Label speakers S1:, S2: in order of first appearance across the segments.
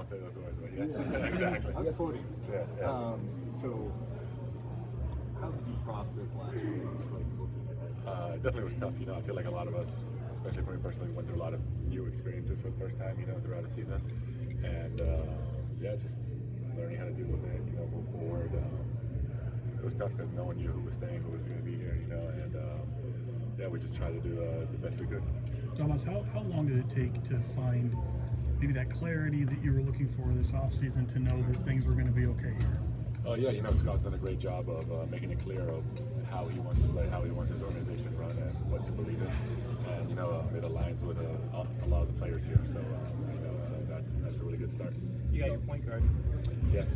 S1: don't say those words, but yeah. Exactly.
S2: I was quoting.
S1: Yeah.
S2: So, how did you process last year? Just like looking at that?
S1: It definitely was tough. I feel like a lot of us, especially for me personally, went through a lot of new experiences for the first time, throughout the season. And just learning how to deal with it, move forward. It was tough because no one knew who was staying, who was going to be here, and we just tried to do the best we could.
S3: Domantas, how long did it take to find maybe that clarity that you were looking for this offseason to know that things were going to be okay here?
S1: Scott's done a great job of making it clear of how he wants to play, how he wants his organization run, and what to believe in. And it aligns with a lot of the players here. So that's a really good start.
S4: You got your point guard.
S1: Yes,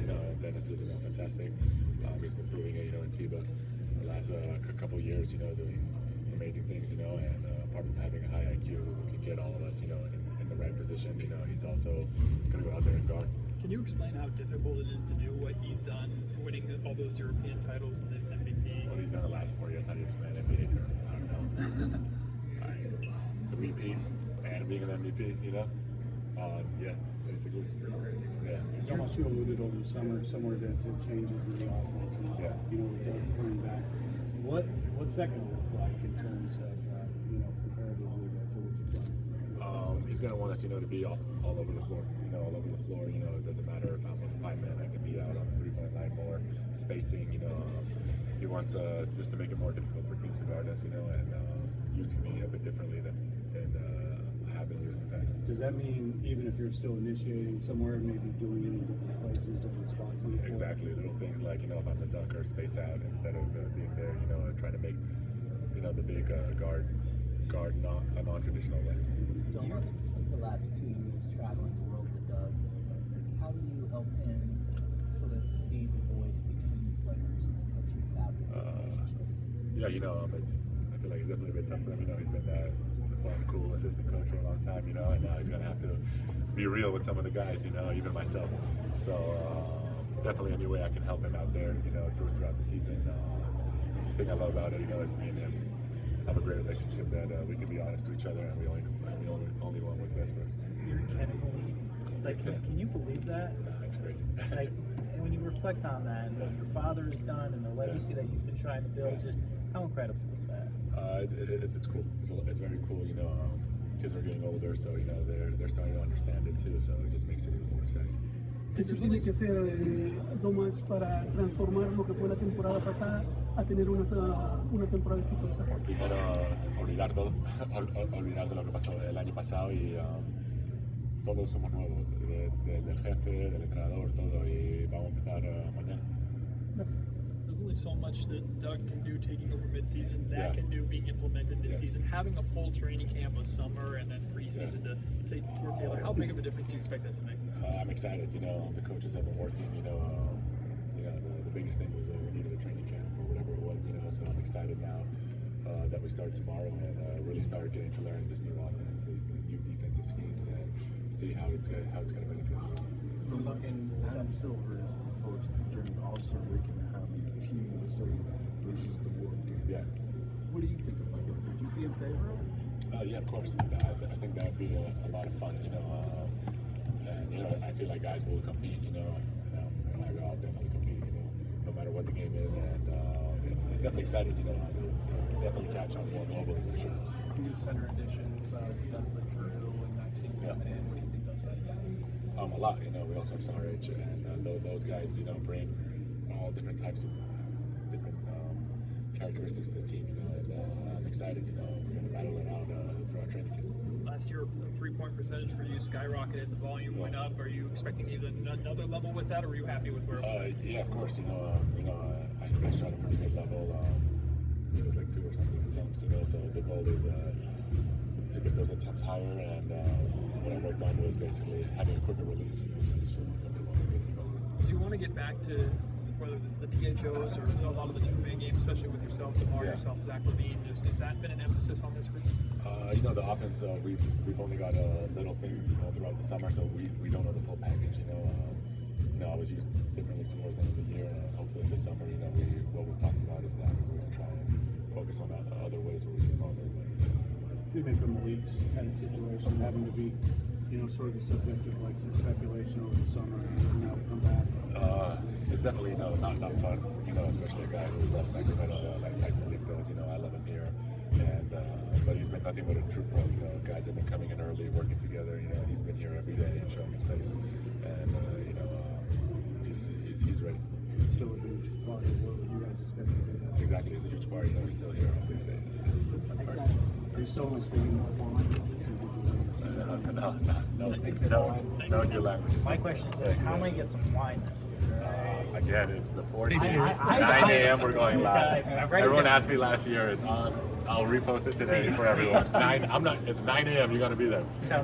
S1: Dennis is fantastic. He's been proving it, in FIBA the last couple of years, doing amazing things, and apart from having a high IQ who can get all of us, in the right position, he's also going to go out there and guard.
S4: Can you explain how difficult it is to do what he's done, winning all those European titles and the MVP?
S1: What he's done the last 4 years, how do you explain NBA? I don't know. The repeat and being an MVP, basically. Yeah.
S5: Thomas, you alluded over the summer somewhere to changes in the offense, and with Doug coming back. What's that going to look like in terms of comparatively to what you've done?
S1: He's going to want us, to be all over the floor. All over the floor. It doesn't matter if I'm on 5 men, I can be out on the 3-point line more, spacing. He wants just to make it more difficult for teams to guard us, and using me a bit differently than I have been using in the past.
S5: Does that mean even if you're still initiating somewhere, maybe doing it in different places, different spots?
S1: Exactly. Little things like if I'm the dunker, space out instead of being there. Trying to make the big guard not a non-traditional way.
S6: Domantas, you spent the last 2 years traveling the world with Doug. How do you help him sort of be the voice between players and the coaching staff?
S1: I feel like it's definitely a bit tough for him. He's been that fun, cool assistant coach for a long time, and now he's gonna have to be real with some of the guys, even myself. So definitely any way I can help him out there, throughout the season. The thing I love about it, is me and him have a great relationship that we can be honest to each other, and we only want what's best for us.
S4: You're 10 in the league. Can you believe that?
S1: It's crazy.
S4: And when you reflect on that, and what your father has done, and the legacy that you've been trying to build, just how incredible is that?
S1: It's cool. It's very cool. Kids are getting older, so they're starting to understand it too. So it just makes it even more exciting.
S7: ¿Qué se tiene que hacer, Domas, para transformar lo que fue la temporada pasada a tener una temporada exitosa?
S1: Primero, olvidar todo, olvidar de lo que pasó el año pasado y todos somos nuevos, del jefe, del entrenador, todo, y vamos a empezar mañana.
S4: There's only so much that Doug can do taking over midseason, Zach can do being implemented midseason, having a full training camp of summer and then preseason to take for Taylor. How big of a difference do you expect that to make?
S1: I'm excited. The coaches have been working. The biggest thing was we needed a training camp or whatever it was. So I'm excited now that we start tomorrow and really start getting to learn this new offense, these new defensive schemes, and see how it's going to benefit.
S2: And Sam Silver coached during the All-Star break and how the team was sort of versus the world game.
S1: Yeah.
S2: What do you think of it? Would you be in favor of it?
S1: Yeah, of course. I think that would be a lot of fun. I feel like guys will compete. I'll definitely compete. No matter what the game is, and it's definitely exciting. Definitely catch on more globally for sure.
S4: New center additions, done for Drew and Maxine.
S1: Yeah.
S4: What do you think those guys have?
S1: A lot. We also have Sarich, and those guys, bring all different types of different characteristics to the team. And I'm excited. We're going to battle it out through our training camp.
S4: Last year, three-point percentage for you skyrocketed. The volume went up. Are you expecting even another level with that, or are you happy with where it was at?
S1: Yeah, of course. I shot a pretty good level. It was like 2 or something attempts. So the goal is to get those attempts higher. And what I worked on was basically having a quicker release.
S4: Do you want to get back to whether it's the PHOs or a lot of the two-man games, especially with yourself, DeMar, yourself, Zach LaVine? Has that been an emphasis on this group?
S1: The offense, we've only got little things, throughout the summer, so we don't know the full package. I was used differently towards the end of the year, and hopefully this summer, what we're talking about is that we're going to try and focus on other ways where we can involve everybody.
S5: Maybe from the league's kind of situation, having to be sort of the subject of like some speculation over the summer and now to come back?
S1: It's definitely not fun, especially a guy who loves Sacramento like Malik does. I love him here, and but he's been nothing but a true pro. Guys have been coming in early, working together. He's been here every day and showing his face, and he's ready.
S5: It's still a huge part of what you guys expect to do.
S1: Exactly, it's a huge part. He's still here on these days.
S5: Are you still on speaking more formally?
S1: No new language.
S6: My question is, how am I get some wine?
S1: Again, it's the 40.
S6: I-
S1: 9 a.m. We're going live.
S6: I'm ready
S1: Everyone
S6: to-
S1: asked me last year. It's on. I'll repost it today for everyone. It's 9 a.m. You're gonna be there.
S6: Sounds